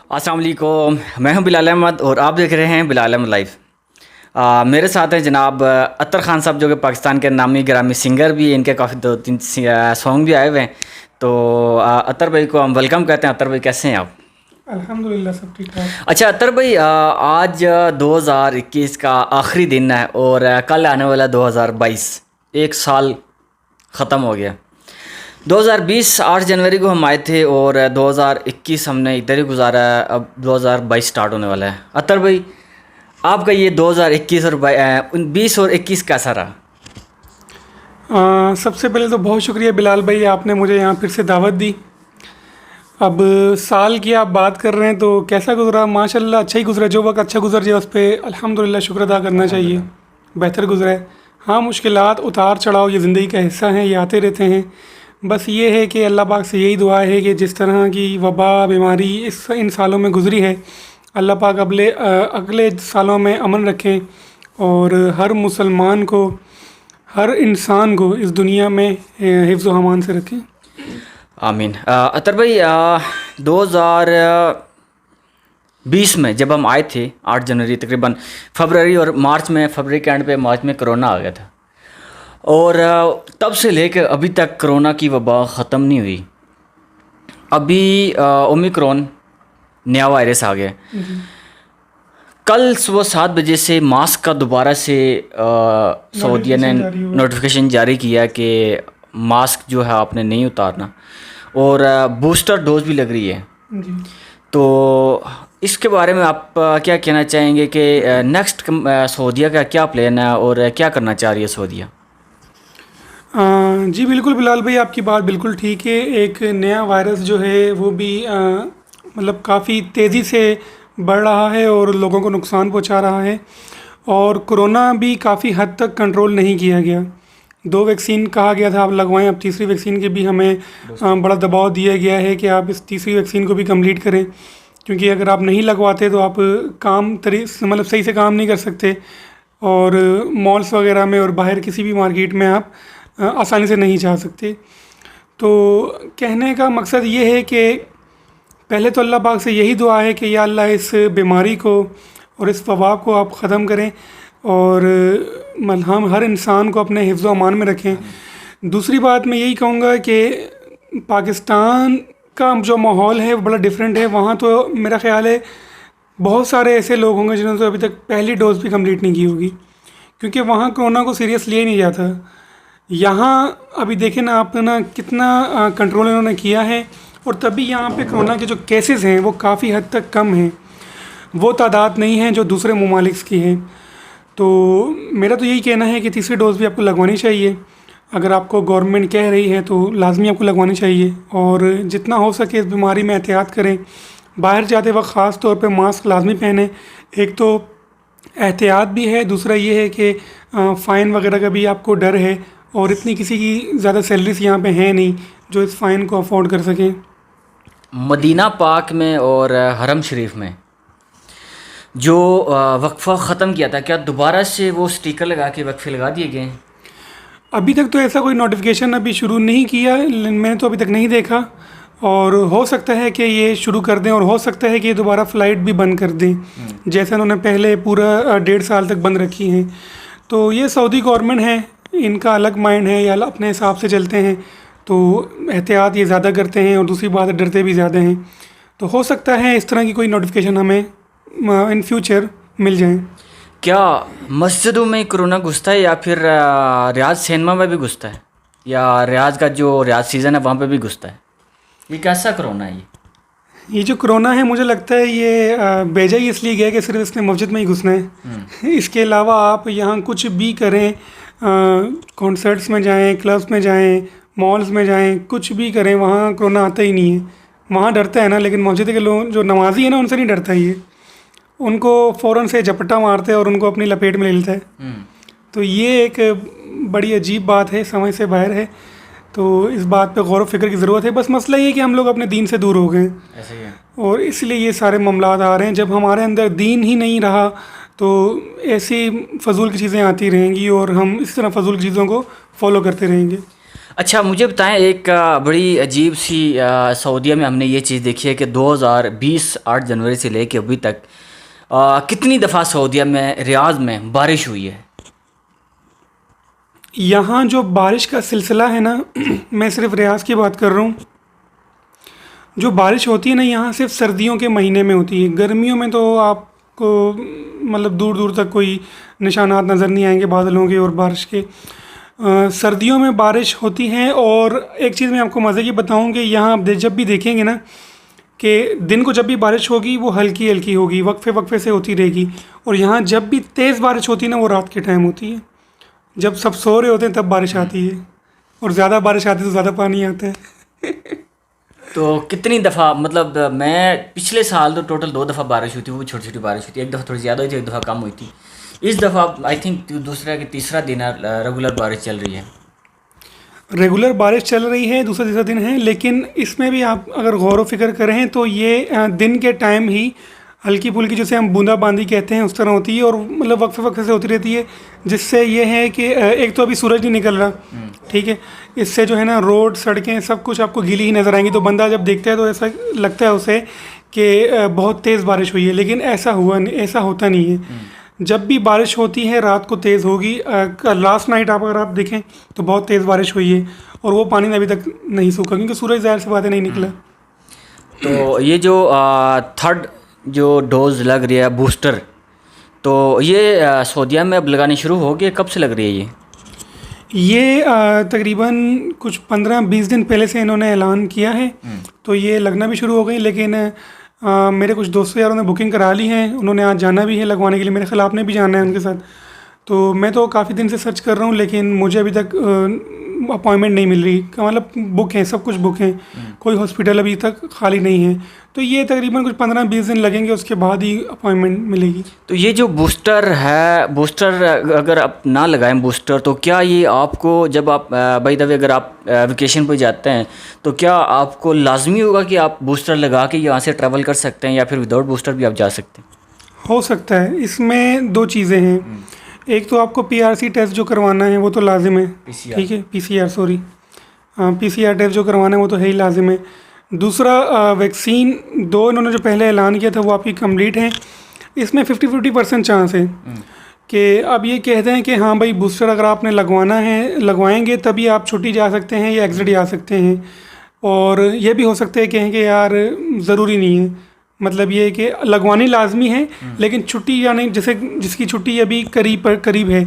अस्सलाम वालेकुम। मैं हूं बिलाल अहमद और आप देख रहे हैं बिलाल अहमद लाइव। मेरे साथ हैं जनाब अतर ख़ान साहब, जो कि पाकिस्तान के नामी ग्रामी सिंगर भी हैं। इनके काफ़ी 2-3 सॉन्ग भी आए हुए हैं। तो अतर भाई को हम वेलकम कहते हैं। अतर भाई कैसे हैं आप? अल्हम्दुलिल्लाह सब ठीक ठाक। अच्छा अतर भाई, आज 2021 का आखिरी दिन है और कल आने वाला 2022, एक साल ख़त्म हो गया। 2020 8 जनवरी को हम आए थे और 2021 हमने इधर ही गुजारा है। अब 2022 स्टार्ट होने वाला है। अतर भाई, आपका ये 2021 और 20 और 21 कैसा रहा? सबसे पहले तो बहुत शुक्रिया बिलाल भाई, आपने मुझे यहाँ फिर से दावत दी। अब साल की आप बात कर रहे हैं तो कैसा गुजरा? माशाल्लाह अच्छा ही गुजरा। जो वक्त अच्छा गुजर जाए उस पर अल्हम्दुलिल्लाह शुक्र अदा करना चाहिए। बेहतर गुजरा है। हाँ, मुश्किलात उतार चढ़ाव ये ज़िंदगी का हिस्सा हैं, ये आते रहते हैं। बस ये है कि अल्लाह पाक से यही दुआ है कि जिस तरह की वबा बीमारी इन सालों में गुजरी है, अल्लाह पाक अगले सालों में अमन रखें और हर मुसलमान को, हर इंसान को इस दुनिया में हिफ्ज़ व अमान से रखें। आमीन। अतर भाई, 2020 में जब हम आए थे 8 जनवरी, तकरीबन फरवरी और मार्च में, फरवरी के एंड पे मार्च में कोरोना आ गया था और तब से लेकर अभी तक कोरोना की वबा ख़त्म नहीं हुई। अभी ओमिक्रॉन नया वायरस आ गया। कल सुबह 7 बजे से मास्क का दोबारा से सऊदीया ने नोटिफिकेशन जारी किया कि मास्क जो है आपने नहीं उतारना और बूस्टर डोज भी लग रही है जी। तो इसके बारे में आप क्या कहना चाहेंगे कि नेक्स्ट सऊदीया का क्या प्लान है और क्या करना चाह रही है सऊदीया? जी बिल्कुल बिलाल भाई, आपकी बात बिल्कुल ठीक है। एक नया वायरस जो है वो भी मतलब काफ़ी तेज़ी से बढ़ रहा है और लोगों को नुकसान पहुंचा रहा है और कोरोना भी काफ़ी हद तक कंट्रोल नहीं किया गया। 2 वैक्सीन कहा गया था आप लगवाएं, अब तीसरी वैक्सीन के भी हमें बड़ा दबाव दिया गया है कि आप इस तीसरी वैक्सीन को भी कंप्लीट करें, क्योंकि अगर आप नहीं लगवाते तो आप मतलब सही से काम नहीं कर सकते और मॉल्स वगैरह में और बाहर किसी भी मार्केट में आप आसानी से नहीं जा सकते। तो कहने का मकसद ये है कि पहले तो अल्लाह पाक से यही दुआ है कि या अल्लाह इस बीमारी को और इस वबा को आप ख़त्म करें और हम हर इंसान को अपने हिफ्ज़ व अमान में रखें। दूसरी बात मैं यही कहूँगा कि पाकिस्तान का जो माहौल है वो बड़ा डिफरेंट है। वहाँ तो मेरा ख़्याल है बहुत सारे ऐसे लोग होंगे जिन्होंने तो अभी तक पहली डोज़ भी कंप्लीट नहीं की होगी, क्योंकि वहाँ कोरोना को सीरियस लिया नहीं जाता। यहाँ अभी देखें ना आप ना, कितना कंट्रोल इन्होंने किया है और तभी यहाँ पे कोरोना के जो केसेस हैं वो काफ़ी हद तक कम हैं। वो तादाद नहीं है जो दूसरे ममालिक की है। तो मेरा तो यही कहना है कि तीसरी डोज़ भी आपको लगवानी चाहिए। अगर आपको गवर्नमेंट कह रही है तो लाजमी आपको लगवानी चाहिए और जितना हो सके इस बीमारी में एहतियात करें। बाहर जाते वक्त ख़ास तौर पे मास्क लाजमी पहने। एक तो एहतियात भी है, दूसरा ये है कि फ़ाइन वगैरह का भी आपको डर है और इतनी किसी की ज़्यादा सैलरीज यहाँ पे है नहीं जो इस फ़ाइन को अफोर्ड कर सकें। मदीना पाक में और हरम शरीफ में जो वक्फ़ा ख़त्म किया था, क्या दोबारा से वो स्टिकर लगा के वक्फ़े लगा दिए गए हैं? अभी तक तो ऐसा कोई नोटिफिकेशन अभी शुरू नहीं किया, मैंने तो अभी तक नहीं देखा और हो सकता है कि ये शुरू कर दें और हो सकता है कि ये दोबारा फ़्लाइट भी बंद कर दें जैसे उन्होंने पहले पूरा 1.5 साल तक बंद रखी हैं। तो ये सऊदी गवर्नमेंट है, इनका अलग माइंड है, या अपने हिसाब से चलते हैं तो एहतियात ये ज़्यादा करते हैं और दूसरी बात डरते भी ज़्यादा हैं। तो हो सकता है इस तरह की कोई नोटिफिकेशन हमें इन फ्यूचर मिल जाए। क्या मस्जिदों में कोरोना घुसता है या फिर रियाज सिनेमा में भी घुसता है या रियाज का जो रियाज सीज़न है वहाँ पे भी घुसता है? ये कैसा कोरोना है? ये जो कोरोना है मुझे लगता है ये भेजा ही इसलिए गया कि सिर्फ इसने मस्जिद में ही घुसना है। इसके अलावा आप यहाँ कुछ भी करें, कॉन्सर्ट्स में जाएं, क्लब्स में जाएं, मॉल्स में जाएं, कुछ भी करें, वहाँ कोरोना आता ही नहीं है। वहाँ डरता है ना, लेकिन मस्जिद के लोग जो नमाजी है ना उनसे नहीं डरता ये। उनको फ़ौरन से झपट्टा मारते हैं और उनको अपनी लपेट में ले लेता है। तो ये एक बड़ी अजीब बात है, समझ से बाहर है। तो इस बात पे गौर व फिक्र की ज़रूरत है। बस मसला ये है कि हम लोग अपने दीन से दूर हो गए ऐसे ही है। और इसलिए ये सारे मामलात आ रहे हैं। जब हमारे अंदर दीन ही नहीं रहा तो ऐसी फ़जूल की चीज़ें आती रहेंगी और हम इस तरह फ़जूल की चीज़ों को फॉलो करते रहेंगे। अच्छा मुझे बताएं, एक बड़ी अजीब सी सऊदीया में हमने ये चीज़ देखी है कि 2020 8 जनवरी से लेके अभी तक कितनी दफ़ा सऊदीया में रियाज में बारिश हुई है। यहाँ जो बारिश का सिलसिला है ना, मैं सिर्फ रियाज की बात कर रहा हूँ। जो बारिश होती है ना यहाँ सिर्फ सर्दियों के महीने में होती है। गर्मियों में तो आपको मतलब दूर दूर तक कोई निशानात नज़र नहीं आएंगे बादलों के और बारिश के। सर्दियों में बारिश होती है। और एक चीज़ मैं आपको मज़े की बताऊँ कि यहाँ आप जब भी देखेंगे ना कि दिन को जब भी बारिश होगी वो हल्की हल्की होगी, वक्फे वक्फे से होती रहेगी। और यहाँ जब भी तेज़ बारिश होती है ना वो रात के टाइम होती है, जब सब सो रहे होते हैं तब बारिश आती है। और ज़्यादा बारिश आती है तो ज़्यादा पानी आता है। तो कितनी दफ़ा, मतलब मैं पिछले साल तो टोटल 2 दफ़ा बारिश हुई थी, वो छोटी छोटी बारिश हुई थी। एक दफ़ा थोड़ी ज़्यादा हुई थी, एक दफ़ा कम हुई थी। इस दफ़ा आई थिंक दूसरा कि तीसरा दिन रेगुलर बारिश चल रही है। रेगुलर बारिश चल रही है, दूसरा तीसरा दिन है। लेकिन इसमें भी आप अगर गौर व फिक्र करें तो ये दिन के टाइम ही हल्की फुल्की, जैसे हम बूंदाबांदी कहते हैं, उस तरह होती है। और मतलब वक्फे वक्फे से होती रहती है, जिससे ये है कि एक तो अभी सूरज नहीं निकल रहा, ठीक है। इससे जो है ना रोड सड़कें सब कुछ आपको गीली ही नज़र आएंगी। तो बंदा जब देखता है तो ऐसा लगता है उसे कि बहुत तेज़ बारिश हुई है, लेकिन ऐसा होता नहीं है। जब भी बारिश होती है रात को तेज़ होगी। लास्ट नाइट अगर आप देखें तो बहुत तेज़ बारिश हुई है और वो पानी अभी तक नहीं सूखा, क्योंकि सूरज ज़ाहिर सी बात है नहीं निकला। तो ये जो थर्ड जो डोज लग रही है बूस्टर, तो ये सऊदीया में अब लगानी शुरू हो गई, कब से लग रही है ये तकरीबन कुछ 15-20 दिन पहले से इन्होंने ऐलान किया है। तो ये लगना भी शुरू हो गई। लेकिन मेरे कुछ दोस्तों यारों ने बुकिंग करा ली है, उन्होंने आज जाना भी है लगवाने के लिए। मेरे ख़िलाफ़ ने भी जाना है उनके साथ। तो मैं तो काफ़ी दिन से सर्च कर रहा हूँ, लेकिन मुझे अभी तक अपॉइंटमेंट नहीं मिल रही। मतलब बुक है, सब कुछ बुक है, कोई हॉस्पिटल अभी तक खाली नहीं है। तो ये तकरीबन कुछ 15-20 दिन लगेंगे, उसके बाद ही अपॉइंटमेंट मिलेगी। तो ये जो बूस्टर है, बूस्टर अगर आप ना लगाएं बूस्टर, तो क्या ये आपको जब आप बाय द वे अगर आप वेकेशन पर जाते हैं तो क्या आपको लाजमी होगा कि आप बूस्टर लगा के यहाँ से ट्रैवल कर सकते हैं, या फिर विदाउट बूस्टर भी आप जा सकते हैं? हो सकता है। इसमें 2 चीज़ें हैं। एक तो आपको पीआरसी टेस्ट जो करवाना है वो तो लाजिम है, ठीक है। पीसीआर टेस्ट जो करवाना है वो तो है ही लाजिम है। दूसरा वैक्सीन 2 इन्होंने जो पहले ऐलान किया था वो आपकी कंप्लीट है। इसमें 50-50% चांस है कि अब ये कहते हैं कि हाँ भाई बूस्टर अगर आपने लगवाना है, लगवाएंगे तभी आप छुट्टी जा सकते हैं या एग्जिट जा सकते हैं। और ये भी हो सकता है कहें कि यार ज़रूरी नहीं है, मतलब ये है कि लगवानी लाजमी है, लेकिन छुट्टी यानी जैसे जिसकी छुट्टी अभी करीब है,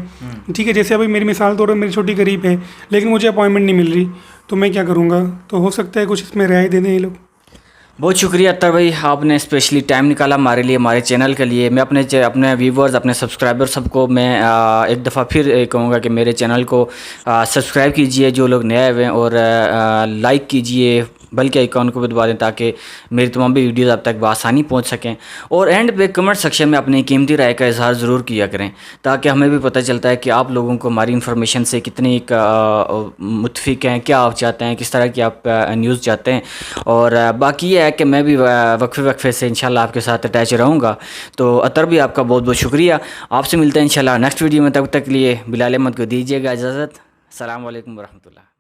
ठीक है। जैसे अभी मेरी मिसाल तौर पर मेरी छुट्टी करीब है, लेकिन मुझे अपॉइंटमेंट नहीं मिल रही, तो मैं क्या करूँगा? तो हो सकता है कुछ इसमें रियायत दे दें ये लोग। बहुत शुक्रिया अत्तर भाई, आपने स्पेशली टाइम निकाला हमारे लिए, हमारे चैनल के लिए। मैं अपने व्यूवर्स, अपने सब्सक्राइबर सबको मैं एक दफ़ा फिर कहूँगा कि मेरे चैनल को सब्सक्राइब कीजिए जो लोग नए हुए हैं, और लाइक कीजिए, बल्कि आइकॉन को भी दबा दें ताकि मेरी तमाम भी वीडियोज़ आप तक बआसानी पहुंच सकें। और एंड पे कमेंट सेक्शन में अपनी कीमती राय का इजहार ज़रूर किया करें, ताकि हमें भी पता चलता है कि आप लोगों को हमारी इन्फॉर्मेशन से कितनी मुतफिक हैं, क्या आप चाहते हैं, किस तरह की आप न्यूज़ चाहते हैं। और बाकी ये है कि मैं भी वक्फे से इंशाल्लाह आपके साथ अटैच रहूँगा। तो अतर भी आपका बहुत बहुत शुक्रिया। आपसे मिलते हैं इंशाल्लाह नेक्स्ट वीडियो में। तब तक के लिए बिलाल अहमद को दीजिएगा इजाज़त। अस्सलाम वालेकुम वरहमतुल्लाह।